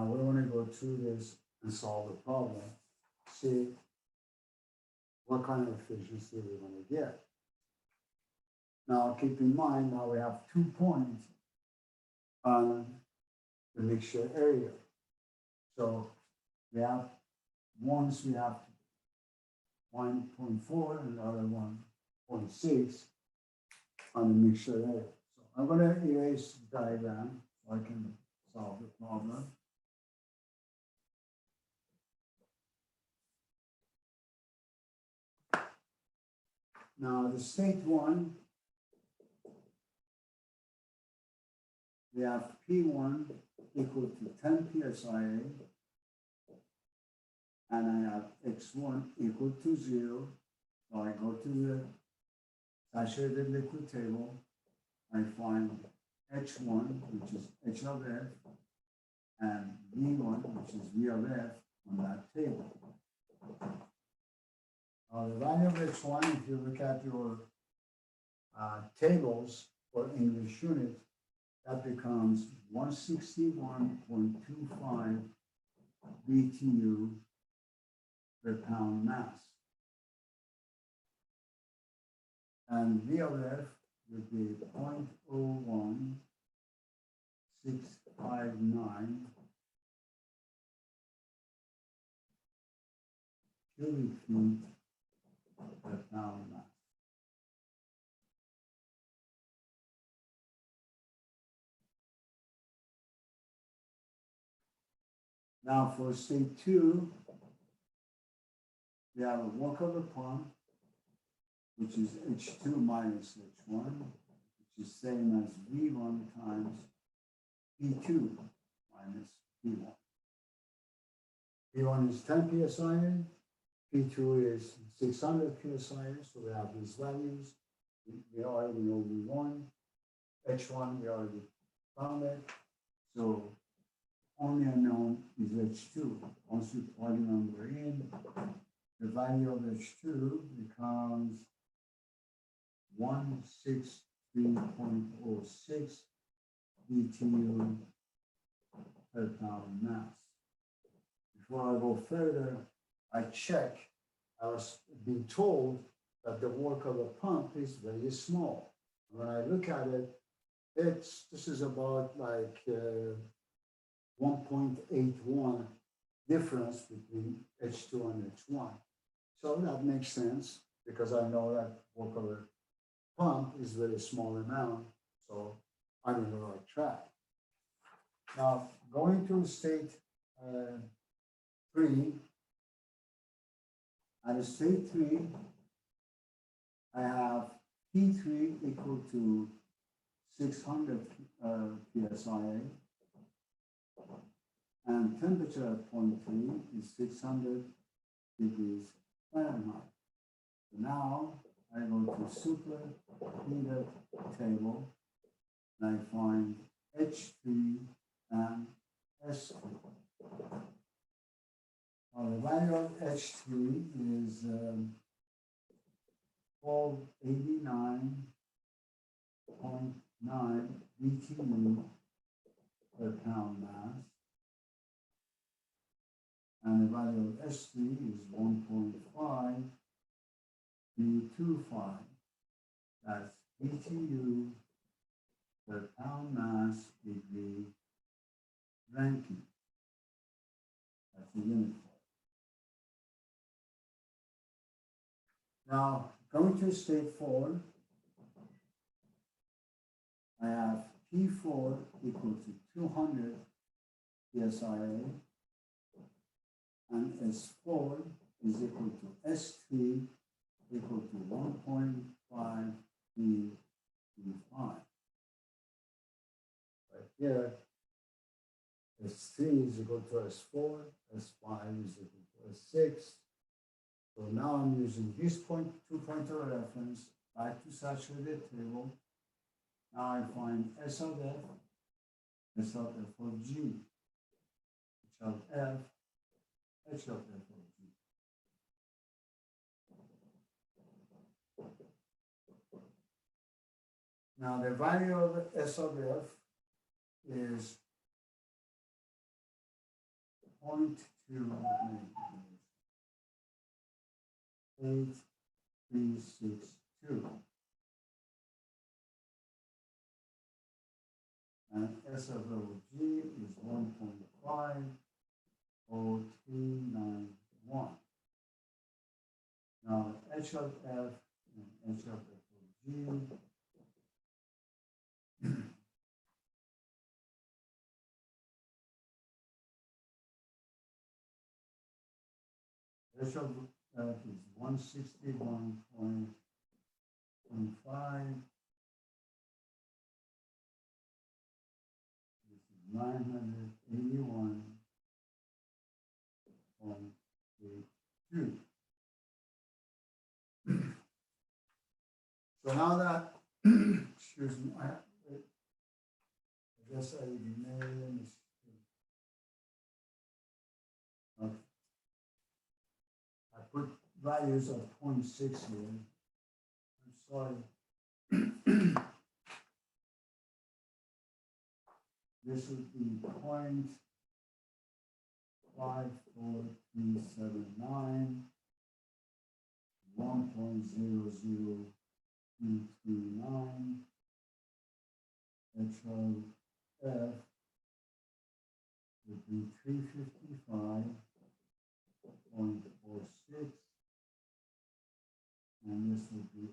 we want to go through this and solve the problem. See what kind of efficiency we're going to get. Now keep in mind, now we have 2 points on the mixture area. So we have, once we have 1.4 and the other 1.6 on the mixture area. So I'm going to erase the diagram so I can solve the problem. Now the state one, we have P1 equal to 10 psi, and I have X1 equal to 0. So I go to the saturated liquid table, I find H1, which is H of F, and V1, which is V of F on that table. Now the value of H1, if you look at your tables for English unit, that becomes 161.25 BTU per pound mass. And V of F would be 0.01659 cubic feet per pound mass. Now for state 2, we have a work of the pump, which is H2 minus H1, which is same as V1 times P2 minus P1. P1 is 10 psi, P2 is 600 psi, so we have these values. We already know V1, H1 we already found it, so only unknown is H2. Once you plug the number in, the value of H2 becomes 163.06 BTU per pound mass. Before I go further, I check. I was being told that the work of the pump is very small. When I look at it, this is about like 1.81 difference between H2 and H1. So that makes sense because I know that work of the pump is very small amount, so I'm in the right track. Now, going to state 3, at state 3, I have P3 equal to 600 psi, and temperature at point 3 is 600 degrees Fahrenheit. Now I go to superheated table and I find H3 and S2. Now the value of H3 is 1289.9 BTU per pound mass. And the value of S3 is 1.5 B25. That's BTU per pound mass degree Rankine. That's the unit for it. Now, going to state 4, I have P4 equal to 200 PSIA, and S4 is equal to S3 equal to 1.5 B25. Right here, S3 is equal to S4, S5 is equal to S6. So now I'm using this two-pointer reference back to saturated table. Now I find S of F of G, H of F, H of F of G. Now the value of S of F is 0.28362. And S of F of G is 1.50391. Now H of F and H of F of G H of F is 161.25. This is 981.82. So now that, excuse me, I guess I made a mistake. Okay. I put values of 0.6 here. I'm sorry. This would be 0.54379, 1.00239, H of F would be 355.46, and this would be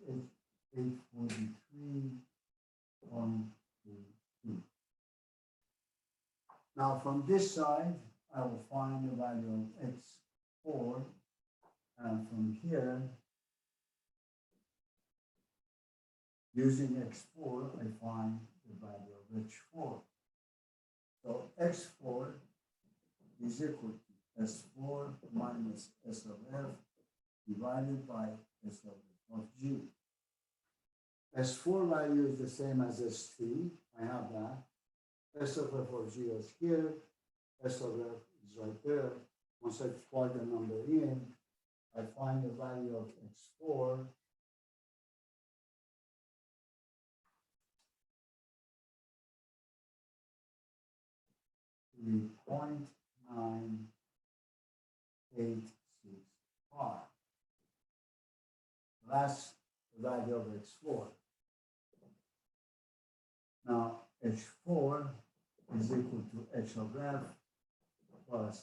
843.22. Now from this side, I will find the value of X4, and from here, using X4, I find the value of H4. So X4 is equal to S4 minus S of F divided by S of F of G. S4 value is the same as S3. I have that. S of F of G is here. S of F is right there. Once I plug the number in, I find the value of X4. To be 0.9865. That's the value of X4. Now, H4 is equal to H of F plus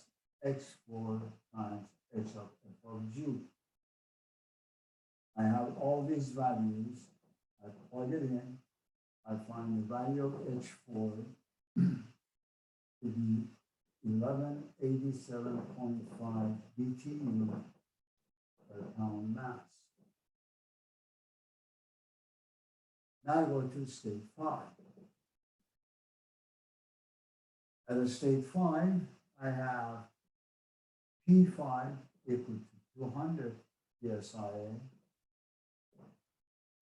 X4 times H of F of G. I have all these values. I plug it in. I find the value of H4 to be 1187.5 BTU per pound mass. Now I go to state 5. At a state 5, I have P5 equal to 200 PSIA,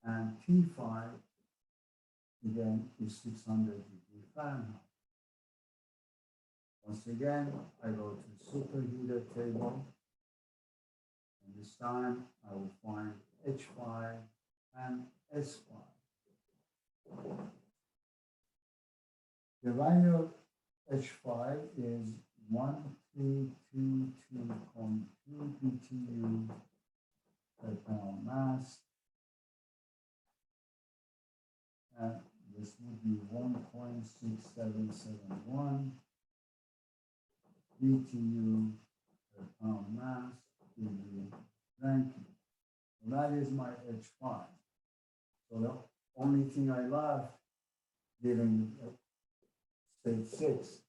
and T5 again is 600 degrees Fahrenheit. Once again, I go to superheater table. And this time I will find H5 and S5. The value of H5 is 1322.2 BTU per pound mass. And this would be 1.6771 BTU per pound mass degree Rankine. So that is my H5. So the only thing I left given state 6.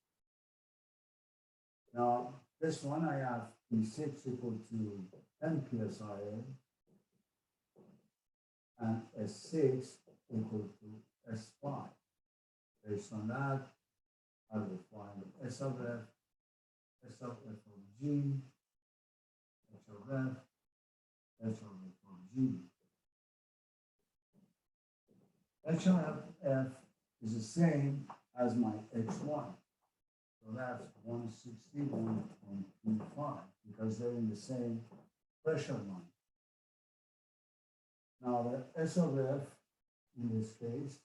Now, this one I have P6 equal to 10 psi and S6 equal to S5. Based on that, I will find S of F of G, H of F of G. H of F is the same as my H1. So that's 161.25 because they're in the same pressure line. Now the S of F in this case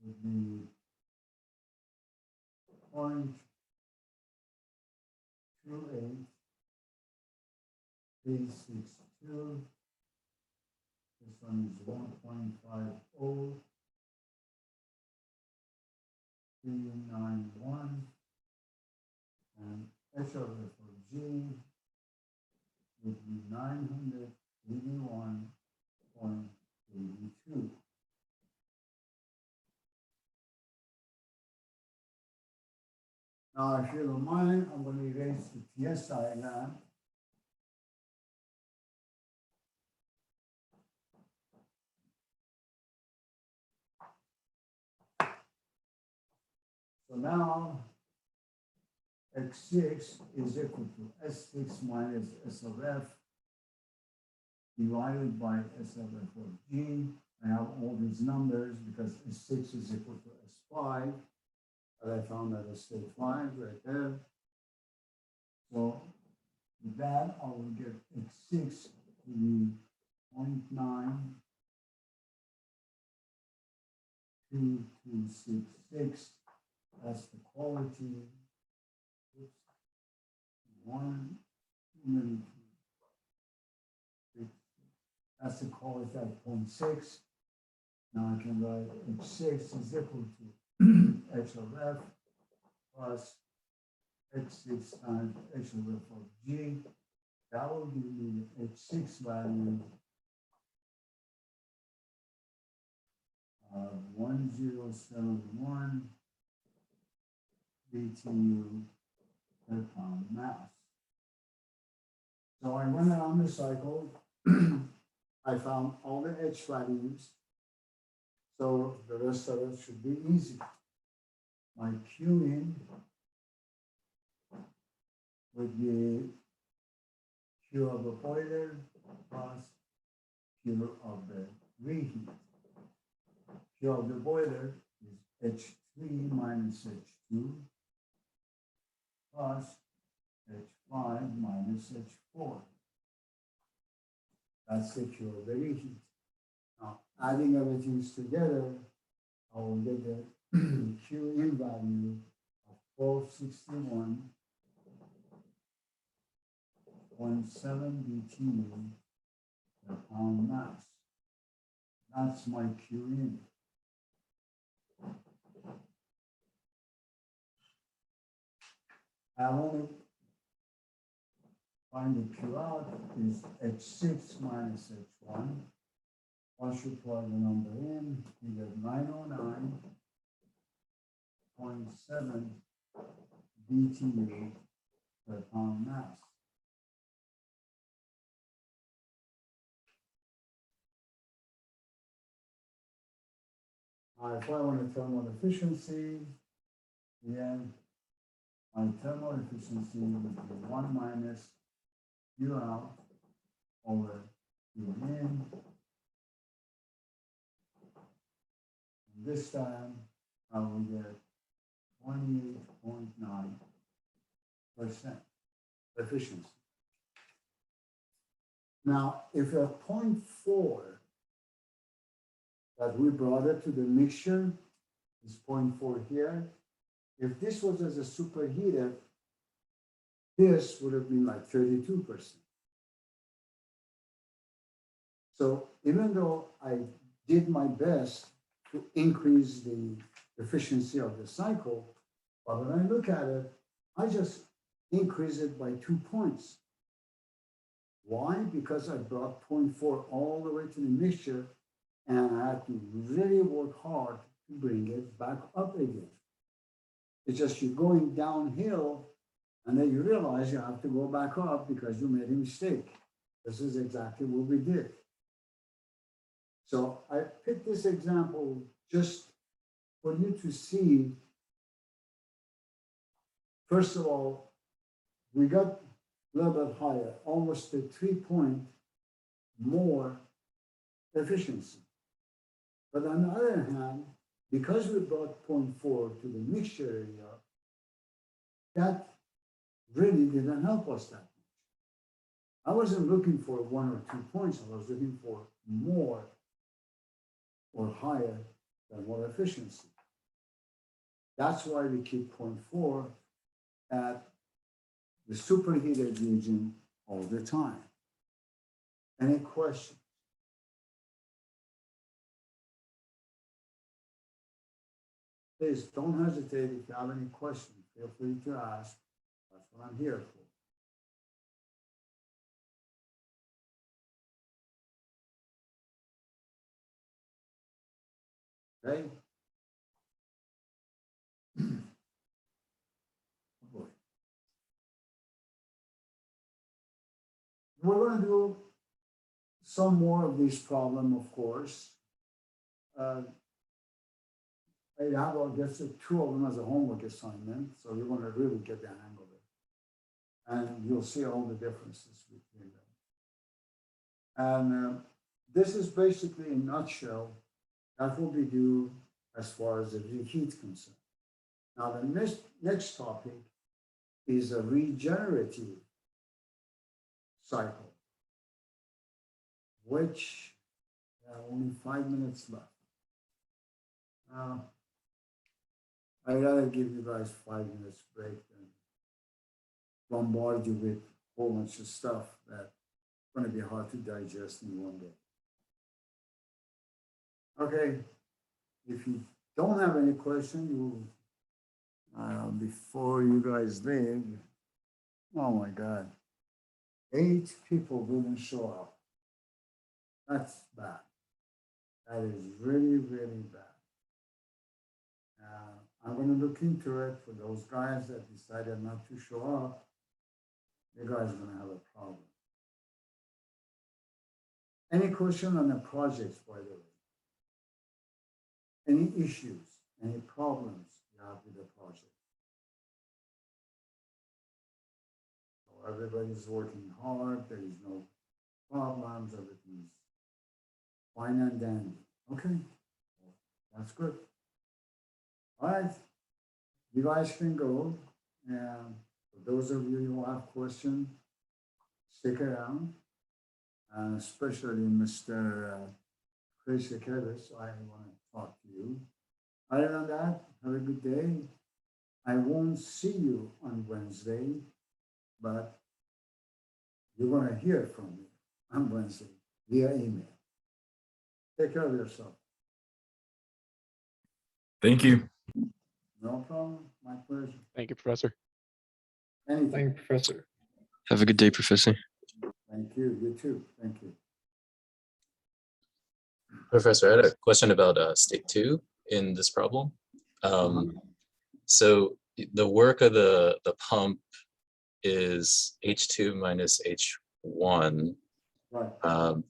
would be 0.28362. This one is 1.50. 391 and H of F for G would be 981.82. Now, if you don't mind, I'm going to erase the TS diagram. So now X6 is equal to S6 minus S of F divided by S of F of G. I have all these numbers because S6 is equal to S5. That I found at a state 5 right there. So with that, I will get X6 to be 0.92266. That's the quality. Oops. 1 minute. That's the quality at 0.6. Now I can write H6 is equal to H of F plus H6 times H of F of G. That will give me the H6 value of 1071 BTU per pound mass. So I went around the cycle. I found all the H values. So the rest of it should be easy. My Q in would be Q of the boiler plus Q of the reheat. Q of the boiler is H3 minus H2 plus H5 minus H4. That's the Q of the reheat. Now, adding everything together, I will get the Q in value of 1261.7 BTU per pound mass. That's my Q in. I want to find the Q out is H6 minus H1. Once you plug the number in, you get 909.7 BTU per pound mass. Now, if I want a thermal efficiency, then my thermal efficiency would be 1 minus Q out over Q in. This time I will get 28.9% efficiency. Now, if at 0.4 that we brought it to the mixture, is 0.4 here. If this was as a superheated, this would have been like 32%. So even though I did my best to increase the efficiency of the cycle, but when I look at it, I just increase it by 2 points. Why? Because I brought 0.4 all the way to the mixture, and I had to really work hard to bring it back up again. It's just you're going downhill, and then you realize you have to go back up because you made a mistake. This is exactly what we did. So I picked this example just for you to see. First of all, we got a little bit higher, almost a 3-point more efficiency. But on the other hand, because we brought 0.4 to the mixture area, that really didn't help us that much. I wasn't looking for 1 or 2 points. I was looking for more or higher than more efficiency. That's why we keep 0.4 at the superheated region all the time. Any questions? Please don't hesitate. If you have any questions, feel free to ask. That's what I'm here for. Okay? Oh boy. We're going to do some more of this problem, of course. I have, I guess, 2 of them as a homework assignment, so you're going to really get the hang of it. And you'll see all the differences between them. And this is basically, in a nutshell, that will be due as far as the reheat concerned. Now, the next topic is a regenerative cycle, which only 5 minutes left. I gotta give you guys 5 minutes break and bombard you with a whole bunch of stuff that's going to be hard to digest in one day. Okay, if you don't have any question, before you guys leave, oh my God, 8 people didn't show up. That's bad. That is really, really bad. I'm going to look into it. For those guys that decided not to show up, you guys are going to have a problem. Any question on the projects, by the way? Any issues, any problems you have with the project? So everybody's working hard. There is no problems. Everything's fine and dandy. Okay, that's good. All right, you guys can go. And for those of you who have questions, stick around. And especially Mr. Chris Akevich, I want to talk to you. Other than that, have a good day. I won't see you on Wednesday, but you're going to hear from me on Wednesday via email. Take care of yourself. Thank you. No problem. My pleasure. Thank you, Professor. Anything. Thank you, Professor. Have a good day, Professor. Thank you. You too. Thank you. Professor, I had a question about state 2 in this problem. So the work of the pump is H2 minus H1. Right.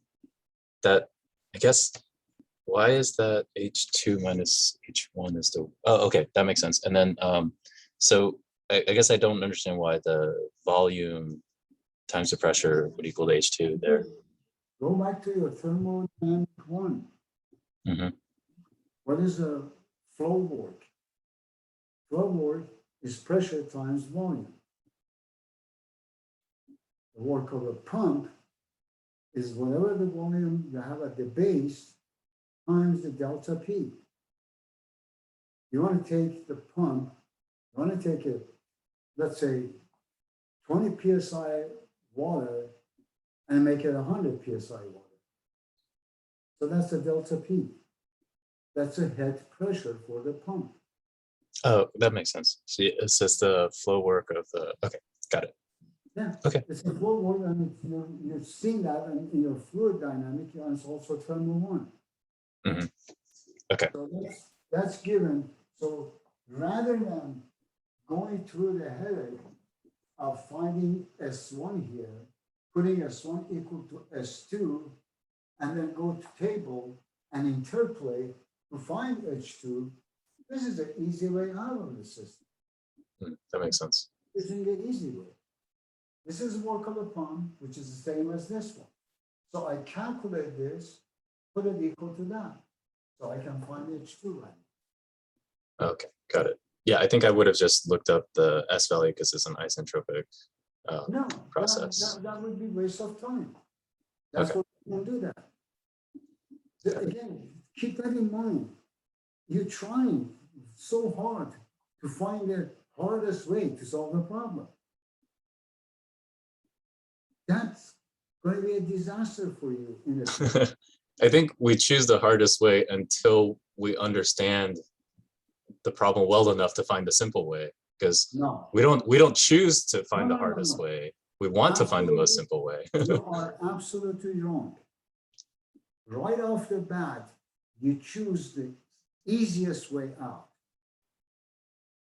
That, I guess, why is that H2 minus H1 is the, oh, okay, that makes sense. And then, so I guess I don't understand why the volume times the pressure would equal to H2 there. Go back to your thermodynamic 1. Mm-hmm. What is a flow work? flow work is pressure times volume. The work of a pump is whatever the volume you have at the base times the delta P. You want to take the pump, you want to take it, let's say 20 psi water and make it 100 psi water. So that's the delta P. That's a head pressure for the pump. Oh, that makes sense. See, it says the flow work of the, okay, got it. Yeah. Okay. It's a flow work, and you've seen that in your fluid dynamic, and it's also thermal one. Mhm. Okay. So that's given. So rather than going through the headache of finding S1 here, putting S1 equal to S2, and then go to table and interpolate to find H2, this is an easy way out of the system. That makes sense. This is the easy way. This is work of a pump, which is the same as this one. So I calculate this, put it equal to that. So I can find H2 value. Okay, got it. Yeah, I think I would have just looked up the S value because it's an isentropic No, process. that would be waste of time. That's Okay. what we don't do that. Again, keep that in mind. You're trying so hard to find the hardest way to solve the problem. That's going to be a disaster for you in the I think we choose the hardest way until we understand the problem well enough to find the simple way. Because No, we don't choose to find the No. hardest way. We want to find the most simple way. You are absolutely wrong. Right off the bat, you choose the easiest way out,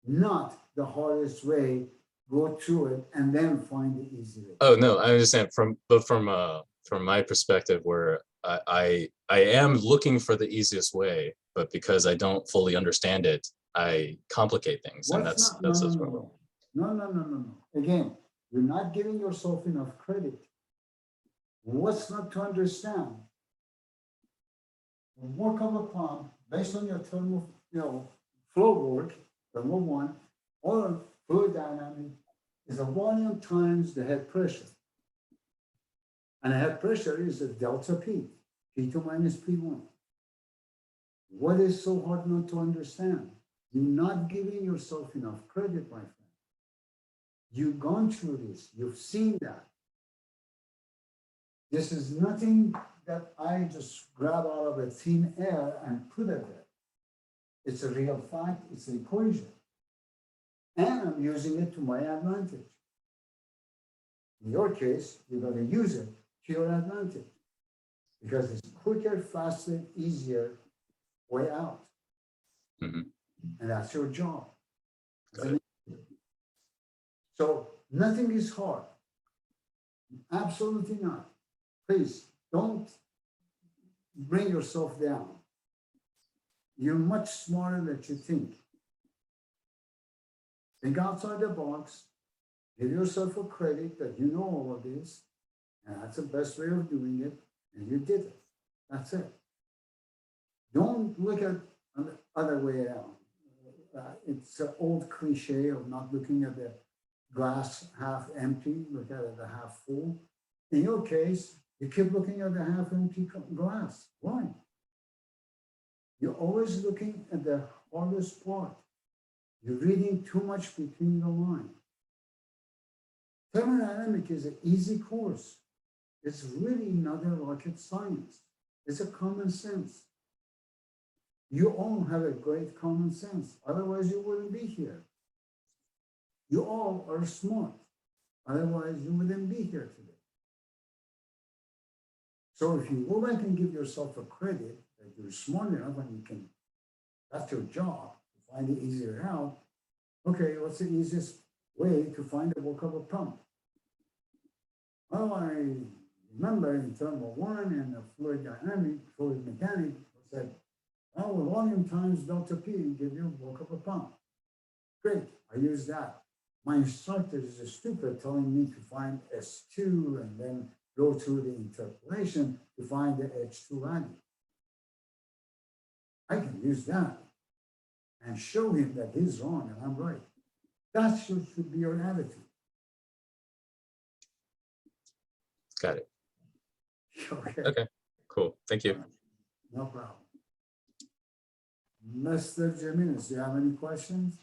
not the hardest way, go through it and then find the easy way. Oh no, I understand from my perspective where I am looking for the easiest way, but because I don't fully understand it, I complicate things, and that's No. the problem. No. Again, you're not giving yourself enough credit. What's not to understand? Work of a pump based on your thermal, flow work, thermal one, or fluid dynamic is a volume times the head pressure. And the head pressure is a delta P, P2 minus P1. What is so hard not to understand? You're not giving yourself enough credit, my friend. You've gone through this, you've seen that. This is nothing that I just grab out of a thin air and put it there. It's a real fact, it's an equation. And I'm using it to my advantage. In your case, you're going to use it to your advantage because it's quicker, faster, easier way out. Mhm. And that's your job. Got it. So nothing is hard. Absolutely not. Please don't bring yourself down. You're much smarter than you think. Think outside the box. Give yourself a credit that you know all of this, and that's the best way of doing it, and you did it. That's it. Don't look at the other way around. It's an old cliche of not looking at the glass half empty, look at it the half full. In your case, you keep looking at the half empty glass. Why? You're always looking at the hardest part. You're reading too much between the lines. Thermodynamics is an easy course. It's really not a rocket science. It's a common sense. You all have a great common sense. Otherwise, you wouldn't be here. You all are smart. Otherwise, you wouldn't be here today. So if you go back and give yourself a credit that you're smart enough and you can, that's your job, to find the easier out. Okay, what's the easiest way to find the work of a pump? Well, I remember in thermal one and the fluid mechanic said, well, volume times delta P give you work of a pump. Great, I use that. My instructor is stupid telling me to find S2 and then go through the interpolation to find the H2 value. I can use that. and show him that he's wrong and I'm right. That should be your attitude. Got it. Okay. Okay, cool. Thank you. No problem. Mr. Jimenez, do you have any questions?